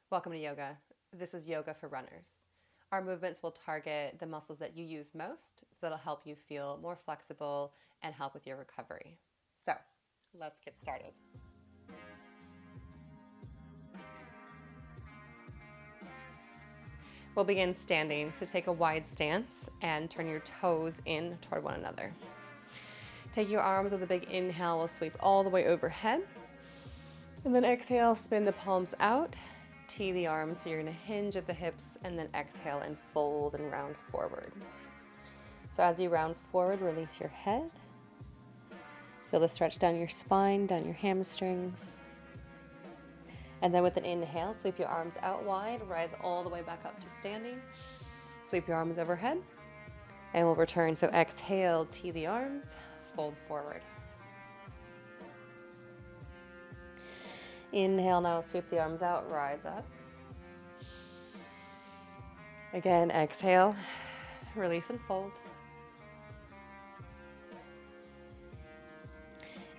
Welcome to yoga. This is yoga for runners. Our movements will target the muscles that you use most, so that'll help you feel more flexible and help with your recovery. So, let's get started. We'll begin standing, so take a wide stance and turn your toes in toward one another. Take your arms with a big inhale, we'll sweep all the way overhead. And then exhale, spin the palms out, tee the arms, so you're gonna hinge at the hips, and then exhale and fold and round forward. So as you round forward, release your head. Feel the stretch down your spine, down your hamstrings. And then with an inhale, sweep your arms out wide, rise all the way back up to standing. Sweep your arms overhead, and we'll return. So exhale, tee the arms, fold forward. Inhale now, sweep the arms out, rise up. Again, exhale, release and fold.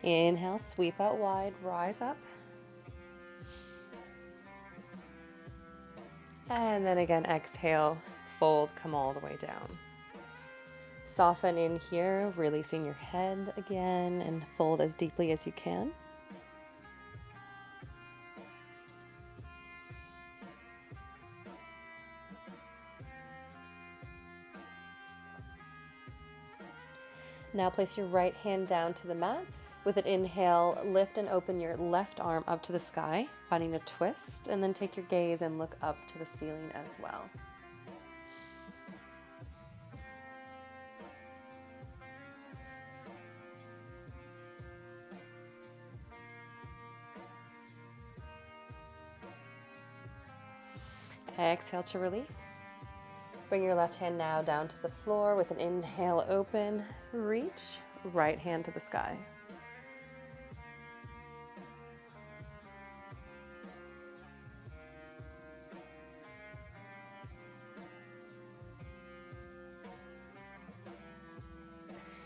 Inhale, sweep out wide, rise up. And then again, exhale, fold, come all the way down. Soften in here, releasing your head again, and fold as deeply as you can. Now place your right hand down to the mat. With an inhale, lift and open your left arm up to the sky, finding a twist, and then take your gaze and look up to the ceiling as well. Exhale to release. Bring your left hand now down to the floor. With an inhale, open, reach, right hand to the sky.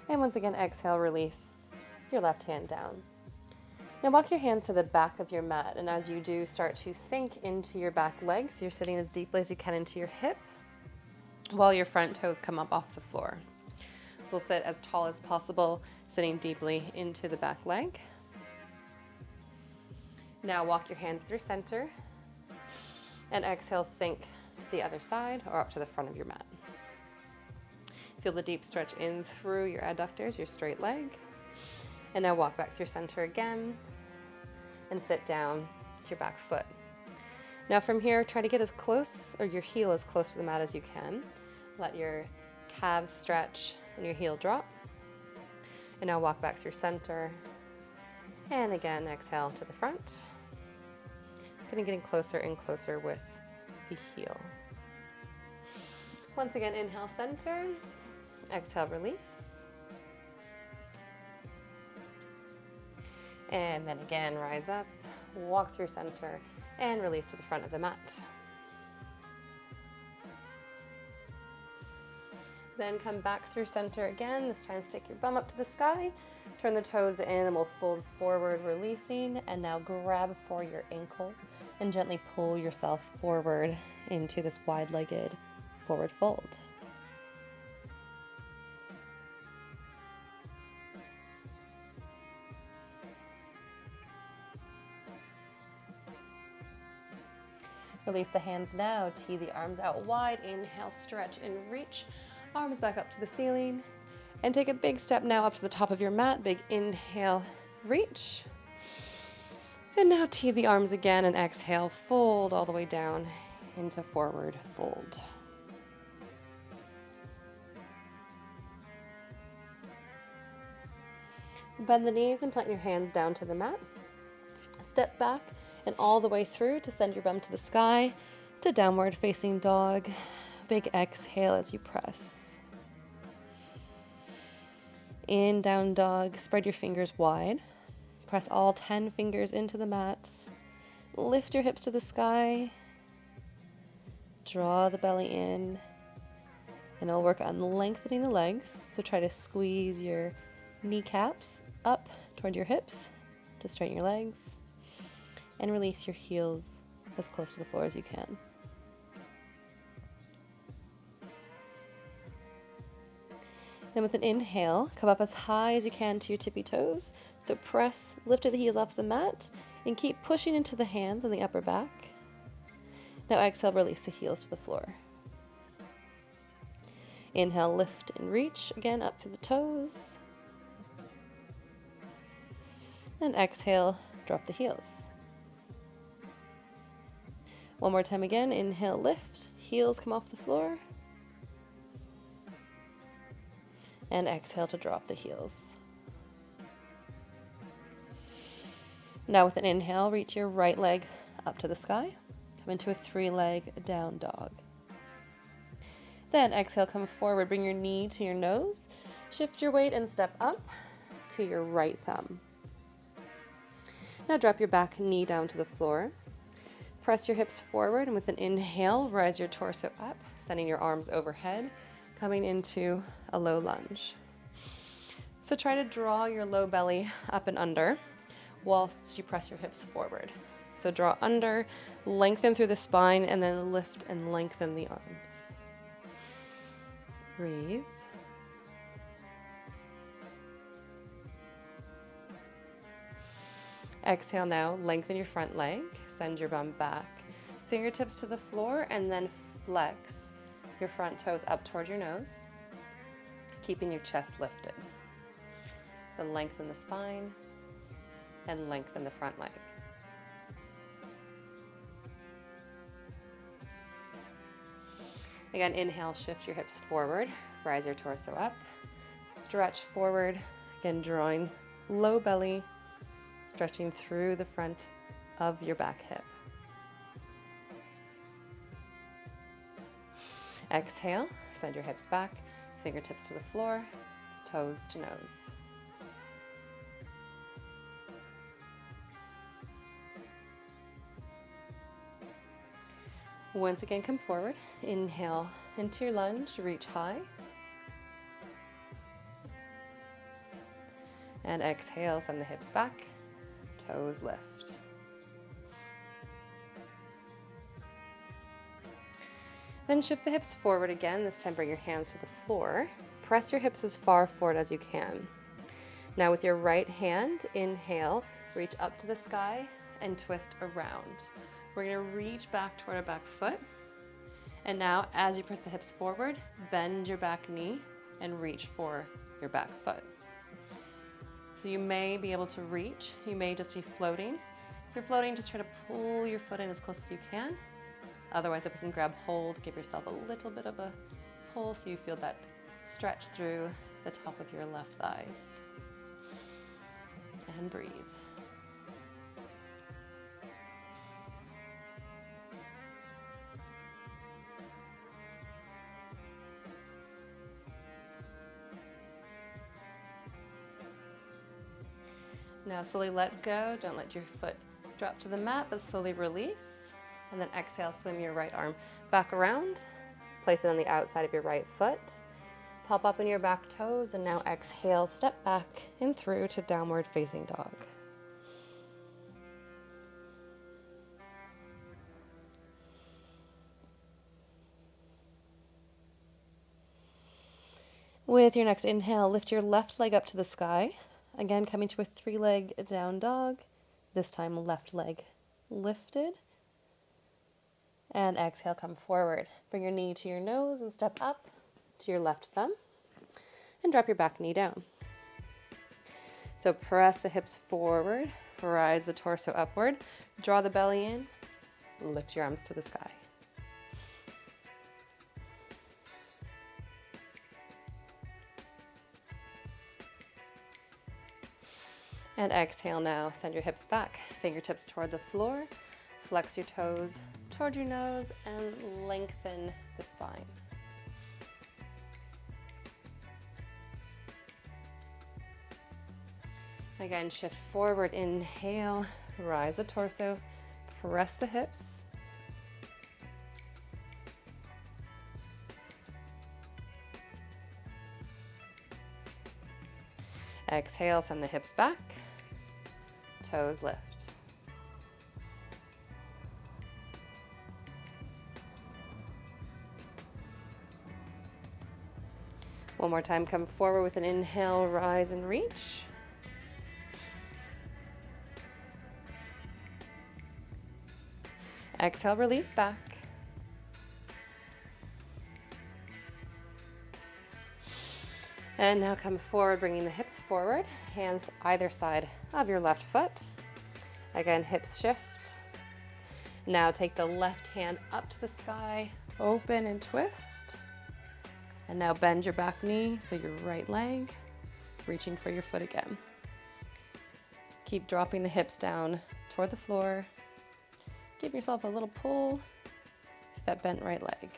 And once again, exhale, release your left hand down. Now walk your hands to the back of your mat, and as you do, start to sink into your back leg, so you're sitting as deeply as you can into your hip, while your front toes come up off the floor. So we'll sit as tall as possible, sitting deeply into the back leg. Now walk your hands through center, and exhale, sink to the other side or up to the front of your mat. Feel the deep stretch in through your adductors, your straight leg. And now walk back through center again and sit down with your back foot. Now from here, try to get as close, or your heel as close to the mat as you can. Let your calves stretch and your heel drop. And now walk back through center. And again, exhale to the front. Kind of getting closer and closer with the heel. Once again, inhale, center. Exhale, release. And then again, rise up, walk through center, and release to the front of the mat. Then come back through center again. This time stick your bum up to the sky, turn the toes in, and we'll fold forward, releasing, and now grab for your ankles and gently pull yourself forward into this wide-legged forward fold. Release the hands now, tee the arms out wide, inhale, stretch and reach, arms back up to the ceiling, and take a big step now up to the top of your mat, big inhale, reach, and now tee the arms again and exhale, fold all the way down into forward fold. Bend the knees and plant your hands down to the mat, step back, and all the way through to send your bum to the sky, to downward facing dog. Big exhale as you press. In down dog, spread your fingers wide. Press all 10 fingers into the mat. Lift your hips to the sky. Draw the belly in. And I'll work on lengthening the legs. So try to squeeze your kneecaps up toward your hips to straighten your legs. And release your heels as close to the floor as you can. Then with an inhale, come up as high as you can to your tippy toes. So press, lift the heels off the mat, and keep pushing into the hands and the upper back. Now exhale, release the heels to the floor. Inhale, lift and reach, again up to the toes. And exhale, drop the heels. One more time again, inhale, lift, heels come off the floor. And exhale to drop the heels. Now with an inhale, reach your right leg up to the sky. Come into a 3-leg down dog. Then exhale, come forward, bring your knee to your nose. Shift your weight and step up to your right thumb. Now drop your back knee down to the floor. Press your hips forward, and with an inhale, rise your torso up, sending your arms overhead, coming into a low lunge. So try to draw your low belly up and under whilst you press your hips forward. So draw under, lengthen through the spine, and then lift and lengthen the arms. Breathe. Exhale now, lengthen your front leg, send your bum back, fingertips to the floor, and then flex your front toes up towards your nose, keeping your chest lifted. So lengthen the spine and lengthen the front leg. Again, inhale, shift your hips forward, rise your torso up, stretch forward, again drawing low belly, stretching through the front of your back hip. Exhale, send your hips back, fingertips to the floor, toes to nose. Once again, come forward. Inhale into your lunge, reach high. And exhale, send the hips back, toes lift. Then shift the hips forward again. This time bring your hands to the floor. Press your hips as far forward as you can. Now with your right hand, inhale, reach up to the sky and twist around. We're going to reach back toward our back foot. And now as you press the hips forward, bend your back knee and reach for your back foot. So you may be able to reach, you may just be floating. If you're floating, just try to pull your foot in as close as you can. Otherwise, if you can grab hold, give yourself a little bit of a pull so you feel that stretch through the top of your left thighs. And breathe. Now slowly let go. Don't let your foot drop to the mat, but slowly release. And then exhale, swim your right arm back around. Place it on the outside of your right foot. Pop up in your back toes, and now exhale, step back and through to downward facing dog. With your next inhale, lift your left leg up to the sky. Again, coming to a 3-leg down dog. This time, left leg lifted. And exhale, come forward. Bring your knee to your nose and step up to your left thumb. And drop your back knee down. So press the hips forward, rise the torso upward, draw the belly in, lift your arms to the sky. And exhale now, send your hips back, fingertips toward the floor, flex your toes toward your nose, and lengthen the spine. Again, shift forward, inhale, rise the torso, press the hips. Exhale, send the hips back, toes lift. One more time, come forward with an inhale, rise and reach. Exhale, release back. And now come forward, bringing the hips forward, hands to either side of your left foot. Again, hips shift. Now take the left hand up to the sky, open and twist. And now bend your back knee, so your right leg, reaching for your foot again. Keep dropping the hips down toward the floor. Give yourself a little pull with that bent right leg.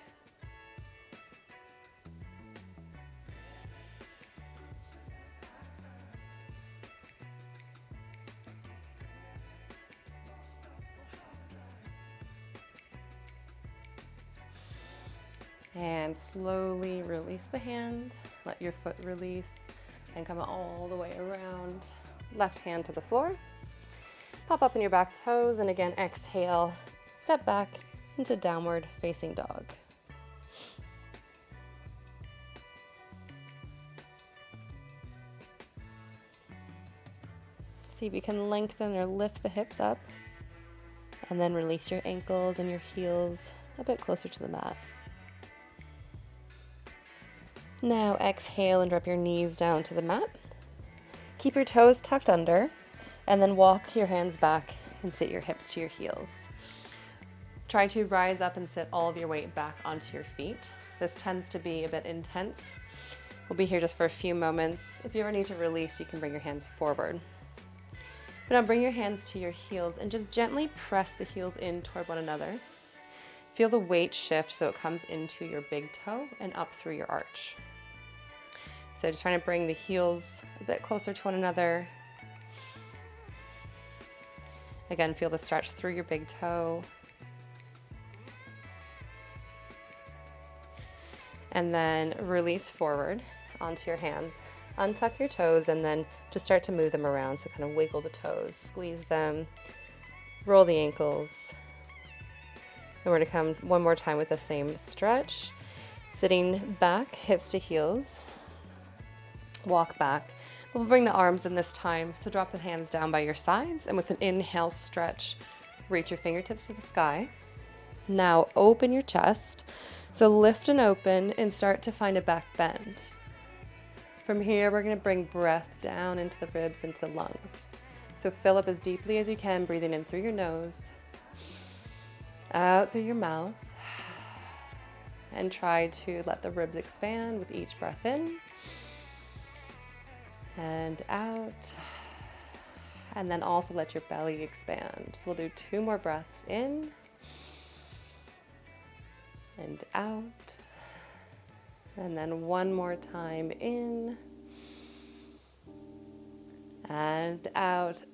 And slowly release the hand, let your foot release, and come all the way around. Left hand to the floor. Pop up in your back toes, and again, exhale, step back into downward facing dog. See if you can lengthen or lift the hips up, and then release your ankles and your heels a bit closer to the mat. Now exhale and drop your knees down to the mat. Keep your toes tucked under, and then walk your hands back and sit your hips to your heels. Try to rise up and sit all of your weight back onto your feet. This tends to be a bit intense. We'll be here just for a few moments. If you ever need to release, you can bring your hands forward. But now bring your hands to your heels and just gently press the heels in toward one another. Feel the weight shift so it comes into your big toe and up through your arch. So just trying to bring the heels a bit closer to one another. Again, feel the stretch through your big toe. And then release forward onto your hands. Untuck your toes and then just start to move them around. So kind of wiggle the toes, squeeze them, roll the ankles. And we're going to come one more time with the same stretch. Sitting back, hips to heels. Walk back. We'll bring the arms in this time. So drop the hands down by your sides, and with an inhale, stretch. Reach your fingertips to the sky. Now open your chest. So lift and open and start to find a back bend. From here, we're going to bring breath down into the ribs, into the lungs. So fill up as deeply as you can, breathing in through your nose, out through your mouth, and try to let the ribs expand with each breath in and out, and then also let your belly expand. So we'll do 2 more breaths in and out, and then 1 more time in and out.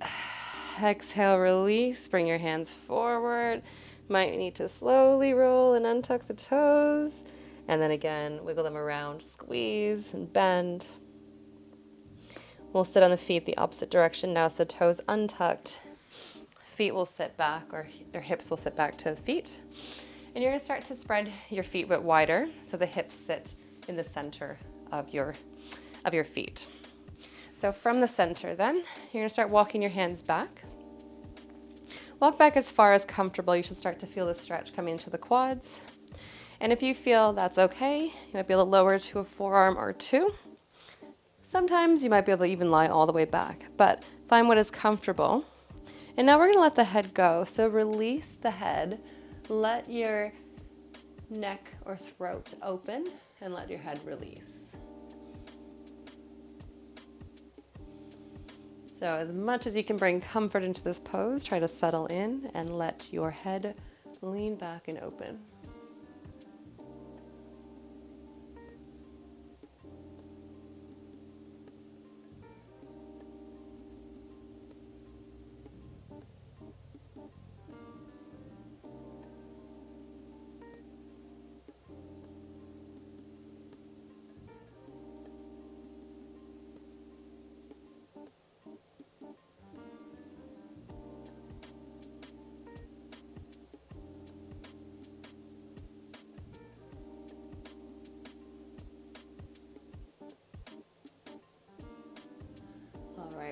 Exhale, release, bring your hands forward. Might need to slowly roll and untuck the toes, and then again, wiggle them around, squeeze and bend. We'll sit on the feet the opposite direction now, so toes untucked. Feet will sit back, or hips will sit back to the feet. And you're going to start to spread your feet a bit wider, so the hips sit in the center of your feet. So from the center then, you're going to start walking your hands back. Walk back as far as comfortable. You should start to feel the stretch coming into the quads. And if you feel that's okay, you might be able to lower to a forearm or 2. Sometimes you might be able to even lie all the way back, but find what is comfortable. And now we're going to let the head go. So release the head, let your neck or throat open, and let your head release. So as much as you can bring comfort into this pose, try to settle in and let your head lean back and open.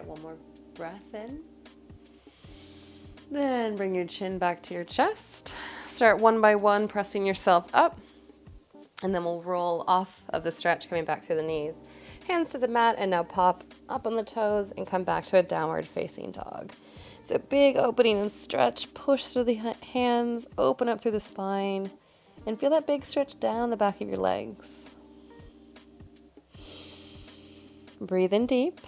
one more breath in. Then bring your chin back to your chest. Start one by one, pressing yourself up. And then we'll roll off of the stretch, coming back through the knees. Hands to the mat, and now pop up on the toes and come back to a downward facing dog. So big opening and stretch, push through the hands, open up through the spine, and feel that big stretch down the back of your legs. Breathe in deep.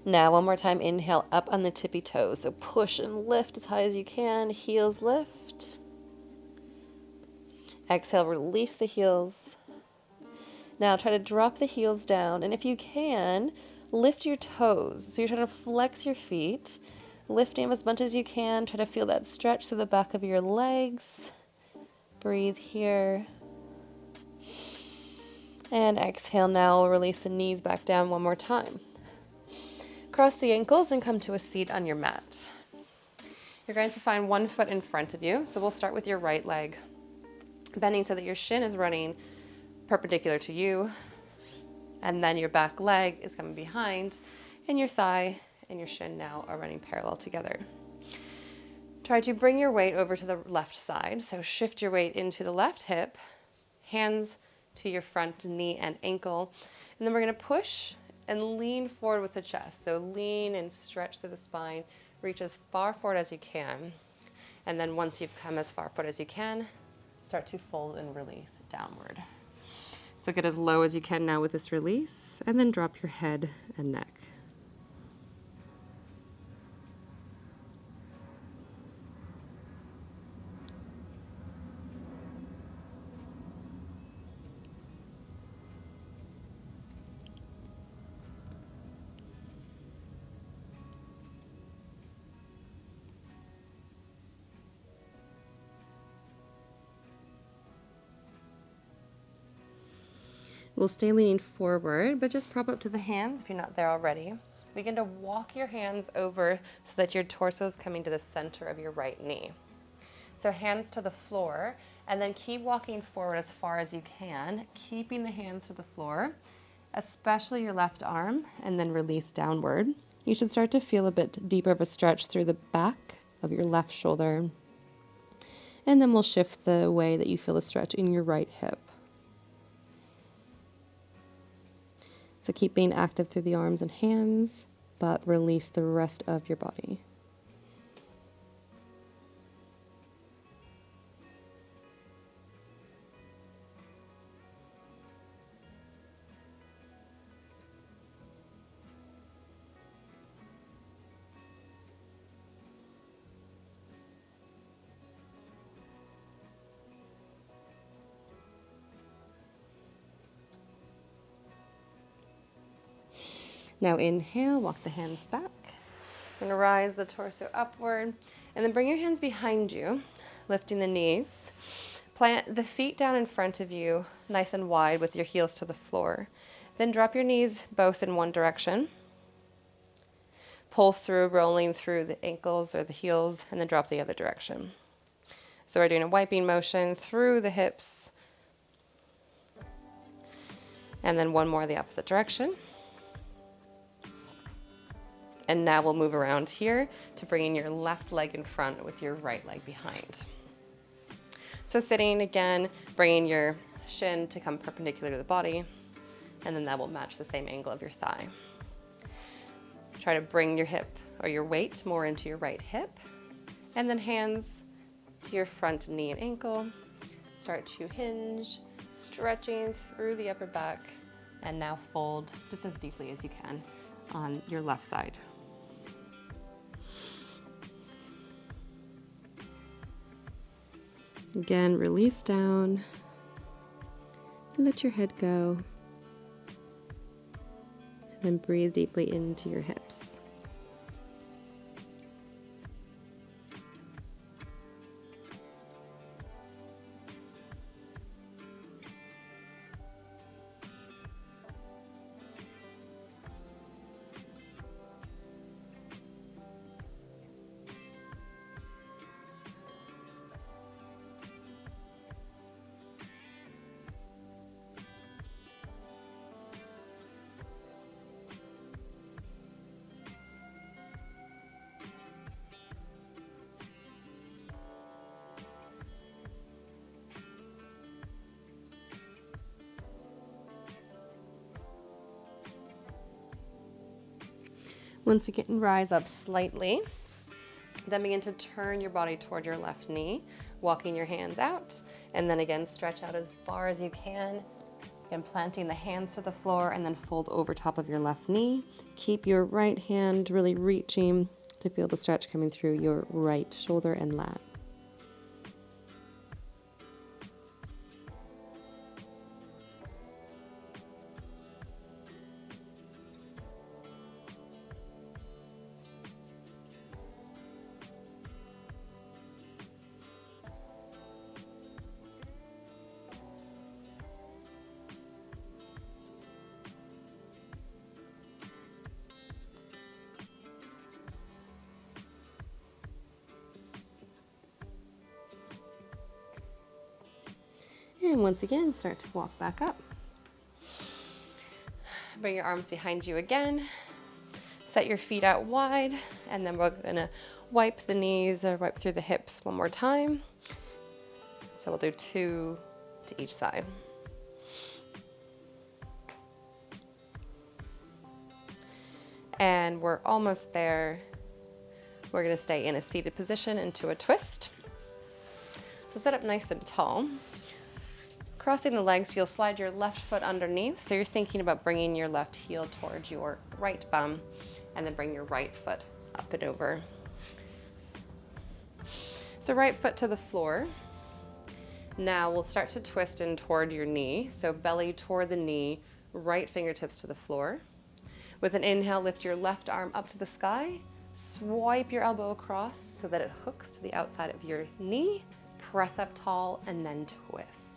Now, one more time, inhale up on the tippy toes. So push and lift as high as you can. Heels lift. Exhale, release the heels. Now try to drop the heels down. And if you can, lift your toes. So you're trying to flex your feet. Lifting them as much as you can. Try to feel that stretch through the back of your legs. Breathe here. And exhale now, release the knees back down one more time. Cross the ankles and come to a seat on your mat. You're going to find one foot in front of you. So we'll start with your right leg, bending so that your shin is running perpendicular to you. And then your back leg is coming behind, and your thigh and your shin now are running parallel together. Try to bring your weight over to the left side. So shift your weight into the left hip, hands to your front knee and ankle. And then we're going to push and lean forward with the chest. So lean and stretch through the spine. Reach as far forward as you can. And then once you've come as far forward as you can, start to fold and release downward. So get as low as you can now with this release, and then drop your head and neck. We'll stay leaning forward, but just prop up to the hands if you're not there already. Begin to walk your hands over so that your torso is coming to the center of your right knee. So hands to the floor, and then keep walking forward as far as you can, keeping the hands to the floor, especially your left arm, and then release downward. You should start to feel a bit deeper of a stretch through the back of your left shoulder. And then we'll shift the way that you feel the stretch in your right hip. So keep being active through the arms and hands, but release the rest of your body. Now inhale, walk the hands back. We're gonna rise the torso upward, and then bring your hands behind you, lifting the knees. Plant the feet down in front of you, nice and wide with your heels to the floor. Then drop your knees both in one direction. Pull through, rolling through the ankles or the heels, and then drop the other direction. So we're doing a wiping motion through the hips, and then one more the opposite direction. And now we'll move around here to bringing your left leg in front with your right leg behind. So sitting again, bringing your shin to come perpendicular to the body, and then that will match the same angle of your thigh. Try to bring your hip or your weight more into your right hip, and then hands to your front knee and ankle. Start to hinge, stretching through the upper back, and now fold just as deeply as you can on your left side. Again, release down, let your head go, and then breathe deeply into your hips. Once again, rise up slightly. Then begin to turn your body toward your left knee, walking your hands out, and then again stretch out as far as you can. Again, planting the hands to the floor and then fold over top of your left knee. Keep your right hand really reaching to feel the stretch coming through your right shoulder and lat. And once again, start to walk back up. Bring your arms behind you again. Set your feet out wide, and then we're gonna wipe the knees or wipe through the hips one more time. So we'll do 2 to each side. And we're almost there. We're gonna stay in a seated position into a twist. So sit up nice and tall. Crossing the legs, you'll slide your left foot underneath. So you're thinking about bringing your left heel towards your right bum, and then bring your right foot up and over. So right foot to the floor. Now we'll start to twist in toward your knee. So belly toward the knee, right fingertips to the floor. With an inhale, lift your left arm up to the sky. Swipe your elbow across so that it hooks to the outside of your knee. Press up tall and then twist.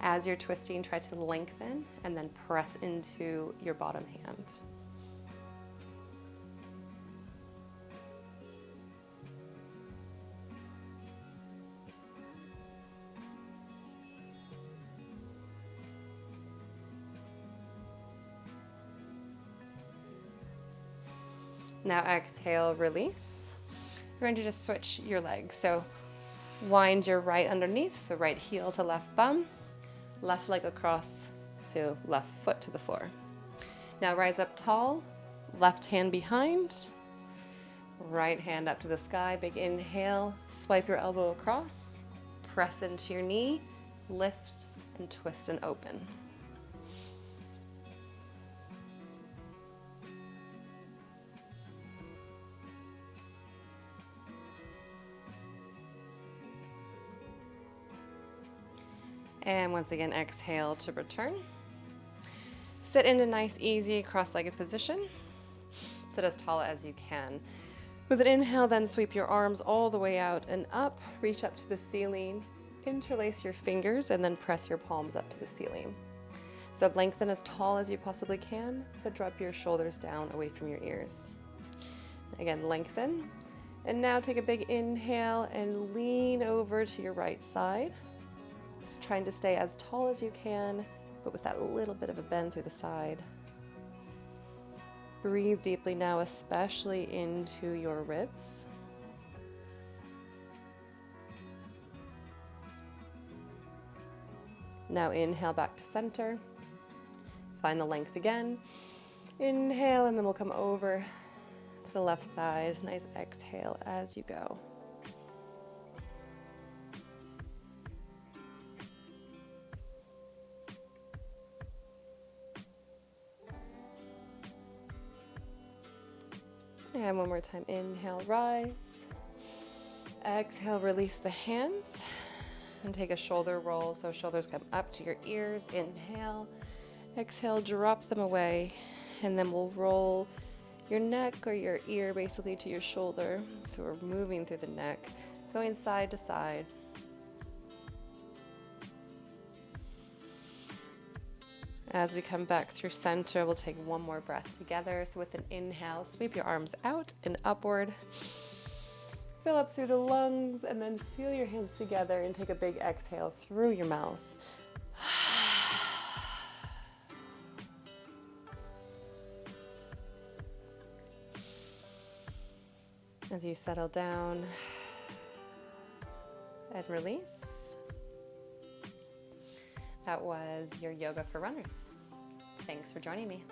As you're twisting, try to lengthen and then press into your bottom hand. Now exhale, release. You're going to just switch your legs. So wind your right underneath, so right heel to left bum. Left leg across, so left foot to the floor. Now rise up tall, left hand behind, right hand up to the sky. Big inhale, swipe your elbow across, press into your knee, lift and twist and open. And once again, exhale to return. Sit in a nice, easy, cross-legged position. Sit as tall as you can. With an inhale, then sweep your arms all the way out and up. Reach up to the ceiling. Interlace your fingers and then press your palms up to the ceiling. So lengthen as tall as you possibly can, but drop your shoulders down away from your ears. Again, lengthen. And now take a big inhale and lean over to your right side. Just trying to stay as tall as you can, but with that little bit of a bend through the side. Breathe deeply now, especially into your ribs. Now inhale back to center. Find the length again. Inhale, and then we'll come over to the left side. Nice exhale as you go. And one more time, inhale, rise. Exhale, release the hands and take a shoulder roll. So shoulders come up to your ears, inhale. Exhale, drop them away. And then we'll roll your neck or your ear basically to your shoulder. So we're moving through the neck, going side to side. As we come back through center, we'll take one more breath together. So with an inhale, sweep your arms out and upward. Fill up through the lungs and then seal your hands together and take a big exhale through your mouth. As you settle down and release. That was your Yoga for Runners. Thanks for joining me.